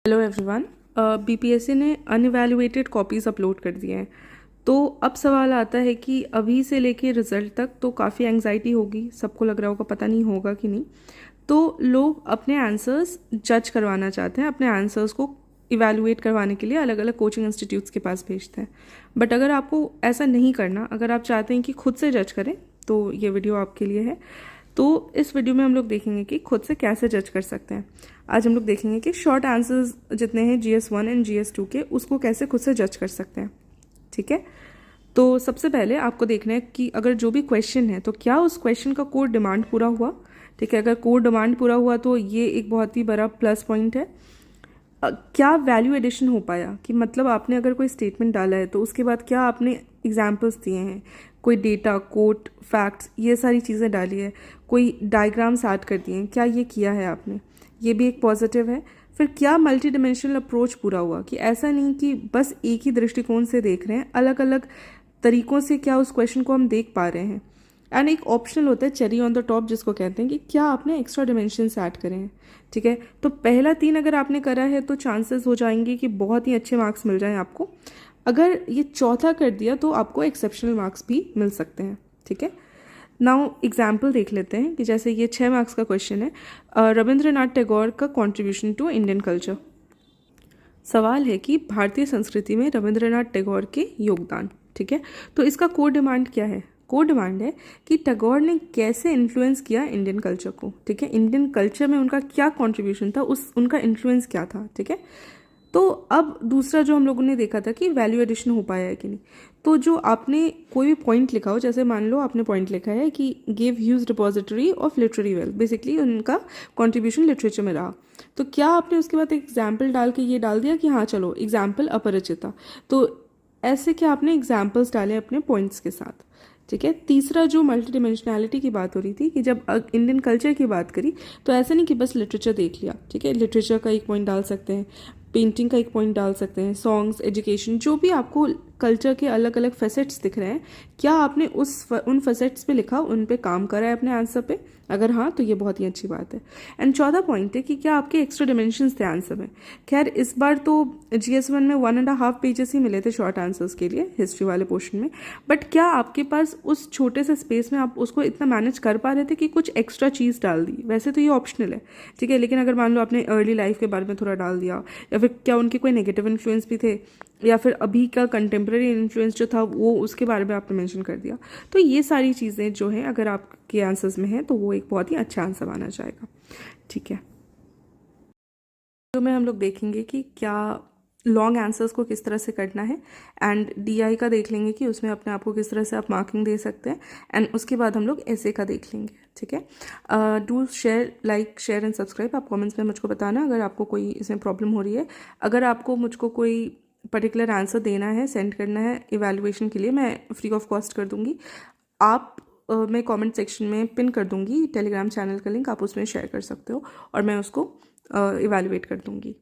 Hello everyone. BPSC ने अनइवैल्यूएटेड copies upload कर दिए हैं। तो अब सवाल आता है कि अभी से लेके रिज़ल्ट तक तो काफ़ी एंग्जाइटी होगी, सबको लग रहा होगा पता नहीं होगा कि नहीं। तो लोग अपने आंसर्स जज करवाना चाहते हैं, अपने आंसर्स को इवैल्यूएट करवाने के लिए अलग अलग कोचिंग इंस्टीट्यूट्स के पास भेजते हैं। बट अगर आपको ऐसा नहीं करना, अगर आप चाहते हैं कि खुद से जज करें, तो ये वीडियो आपके लिए है। तो इस वीडियो में हम लोग देखेंगे कि खुद से कैसे जज कर सकते हैं। आज हम लोग देखेंगे कि शॉर्ट आंसर्स जितने हैं GS1 एंड GS2 के, उसको कैसे खुद से जज कर सकते हैं। ठीक है, तो सबसे पहले आपको देखना है कि अगर जो भी क्वेश्चन है तो क्या उस क्वेश्चन का कोड डिमांड पूरा हुआ। ठीक है, अगर कोड डिमांड पूरा हुआ तो ये एक बहुत ही बड़ा प्लस पॉइंट है। क्या वैल्यू एडिशन हो पाया, कि मतलब आपने अगर कोई स्टेटमेंट डाला है तो उसके बाद क्या आपने एग्जाम्पल्स दिए हैं, कोई डेटा, कोट, फैक्ट्स, ये सारी चीज़ें डाली है, कोई डायग्राम्स ऐड कर दिए हैं, क्या ये किया है आपने, ये भी एक पॉजिटिव है। फिर क्या मल्टी डिमेंशनल अप्रोच पूरा हुआ, कि ऐसा नहीं कि बस एक ही दृष्टिकोण से देख रहे हैं, अलग अलग तरीक़ों से क्या उस क्वेश्चन को हम देख पा रहे हैं। एंड एक ऑप्शनल होता है चेरी ऑन द टॉप, जिसको कहते हैं कि क्या आपने एक्स्ट्रा डिमेंशंस ऐड करे हैं। ठीक है, तो पहला 3 अगर आपने करा है तो चांसेस हो जाएंगे कि बहुत ही अच्छे मार्क्स मिल जाएं आपको। अगर ये चौथा कर दिया तो आपको एक्सेप्शनल मार्क्स भी मिल सकते हैं। ठीक है, नाउ एग्जाम्पल देख लेते हैं कि जैसे ये 6 मार्क्स का क्वेश्चन है, रविंद्रनाथ टैगोर का कॉन्ट्रीब्यूशन टू इंडियन कल्चर। सवाल है कि भारतीय संस्कृति में रविंद्रनाथ टैगोर के योगदान। ठीक है, तो इसका कोड डिमांड क्या है? कोड डिमांड है कि टैगोर ने कैसे इन्फ्लुएंस किया इंडियन कल्चर को। ठीक है, इंडियन कल्चर में उनका क्या कॉन्ट्रीब्यूशन था, उनका इन्फ्लुएंस क्या था। ठीक है, तो अब दूसरा जो हम लोगों ने देखा था कि वैल्यू एडिशन हो पाया है कि नहीं। तो जो आपने कोई भी पॉइंट लिखा हो, जैसे मान लो आपने पॉइंट लिखा है कि give huge depository of literary wealth, basically उनका कॉन्ट्रीब्यूशन लिटरेचर में रहा। तो क्या आपने उसके बाद एक एग्जाम्पल डाल के ये डाल दिया कि हाँ चलो एग्जाम्पल अपरिचिता, तो ऐसे क्या आपने एग्जाम्पल्स डाले अपने पॉइंट्स के साथ। ठीक है, तीसरा जो मल्टी डिमेंशनैलिटी की बात हो रही थी कि जब इंडियन कल्चर की बात करी तो ऐसा नहीं कि बस लिटरेचर देख लिया। ठीक है, लिटरेचर का एक पॉइंट डाल सकते हैं, पेंटिंग का एक पॉइंट डाल सकते हैं, सॉन्ग्स, एजुकेशन, जो भी आपको कल्चर के अलग अलग फेसेट्स दिख रहे हैं, क्या आपने उन फेसेट्स पे लिखा, उन पे काम करा है अपने आंसर पे। अगर हाँ तो ये बहुत ही अच्छी बात है। एंड चौथा पॉइंट है कि क्या आपके एक्स्ट्रा डिमेंशंस थे आंसर में। खैर इस बार तो GS1 में 1.5 पेजेस ही मिले थे शॉर्ट आंसर्स के लिए, हिस्ट्री वाले पोर्शन में। बट क्या आपके पास उस छोटे से स्पेस में आप उसको इतना मैनेज कर पा रहे थे कि कुछ एक्स्ट्रा चीज़ डाल दी। वैसे तो ये ऑप्शनल है, ठीक है, लेकिन अगर मान लो आपने अर्ली लाइफ के बारे में थोड़ा डाल दिया, या फिर क्या उनके कोई नेगेटिव इन्फ्लुएंस भी थे, या फिर अभी का कंटेम्प्रेरी इन्फ्लुएंस जो था वो उसके बारे में आपने मेंशन कर दिया, तो ये सारी चीज़ें जो हैं अगर आपके आंसर्स में हैं तो वो एक बहुत ही अच्छा आंसर माना जाएगा। ठीक है, तो में हम लोग देखेंगे कि क्या लॉन्ग आंसर्स को किस तरह से करना है, एंड DI का देख लेंगे कि उसमें अपने आप को किस तरह से आप मार्किंग दे सकते हैं, एंड उसके बाद हम लोग ऐसे का देख लेंगे। ठीक है, do share, like, share and subscribe. आप कमेंट्स में मुझको बताना अगर आपको कोई इसमें प्रॉब्लम हो रही है। अगर आपको मुझको कोई पर्टिकुलर आंसर देना है, सेंड करना है इवैल्यूएशन के लिए, मैं फ्री ऑफ कॉस्ट कर दूंगी। आप मैं कमेंट सेक्शन में पिन कर दूंगी टेलीग्राम चैनल का लिंक, आप उसमें शेयर कर सकते हो और मैं उसको इवैल्यूएट कर दूंगी।